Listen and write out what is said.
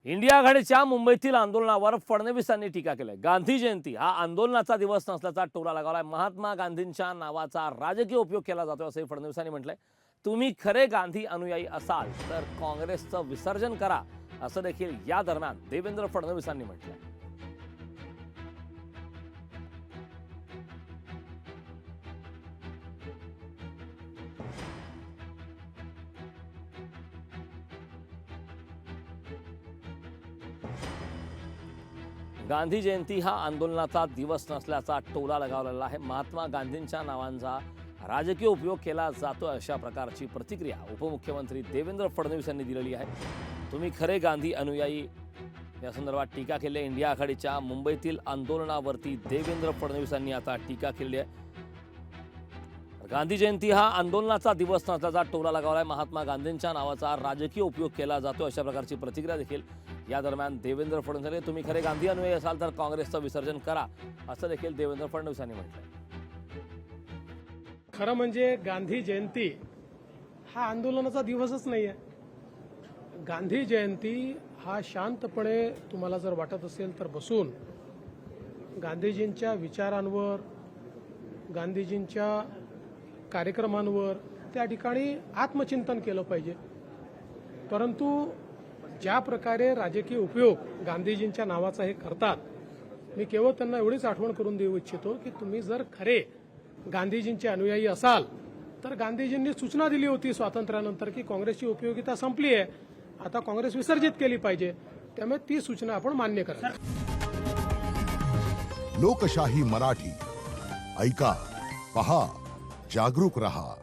India आघाडीच्या मुंबईतील आंदोलनावर फडणवीसांनी टीका केली। गांधी जयंती हा आंदोलनाचा दिवस नसल्याचा टोला लगावलाय। महात्मा गांधींच्या नावाचा राजकीय उपयोग केला जातो असंही फडणवीसांनी म्हटलंय। तुम्ही खरे गांधी अनुयायी असाल तर काँग्रेसचं विसर्जन करा असं देखील या दरम्यान देवेंद्र फडणवीसांनी म्हटलंय। गांधी जयंती हा आंदोलनाचा दिवस नसल्याचा टोला लगावलेला आहे। महात्मा गांधींच्या नावांचा राजकीय उपयोग केला जातो अशा प्रकारची प्रतिक्रिया उपमुख्यमंत्री देवेंद्र फडणवीस यांनी दिलेली आहे। तुम्ही खरे गांधी अनुयायी या संदर्भात टीका केली। इंडिया आघाडीच्या मुंबईतील आंदोलनावरती देवेंद्र फडणवीस यांनी आता टीका केली आहे। गांधी जयंती हा आंदोलनाचा दिवस नसल्याचा टोला लगावलाय। महात्मा गांधींच्या नावाचा राजकीय उपयोग केला जातो अशा प्रकारची प्रतिक्रिया देखील या दरम्यान देवेंद्र फडणवीस यांनी तुम्ही खरे गांधी अनुयायी असाल तर काँग्रेसचं विसर्जन करा असं देखील देवेंद्र फडणवीस यांनी म्हटलंय। खरं म्हणजे गांधी जयंती हा आंदोलनाचा दिवसच नाहीये। गांधी जयंती हा शांतपणे तुम्हाला जर वाटत असेल तर बसून गांधीजींच्या विचारांवर, गांधीजींच्या कार्यक्रमांवर त्या ठिकाणी आत्मचिंतन केलं पाहिजे। परंतु ज्या प्रकारे राजकीय उपयोग गांधीजींच्या नावाचा हे करतात, मी केवळ त्यांना एवढीच आठवण करून देऊ इच्छितो की तुम्ही जर खरे गांधीजींचे अनुयायी असाल तर गांधीजींनी सूचना दिली होती स्वातंत्र्यानंतर की काँग्रेसची उपयोगिता संपली आहे, आता काँग्रेस विसर्जित केली पाहिजे। त्यामुळे ती सूचना आपण मान्य करावी। लोकशाही मराठी ऐका, पहा, जागरूक रहा।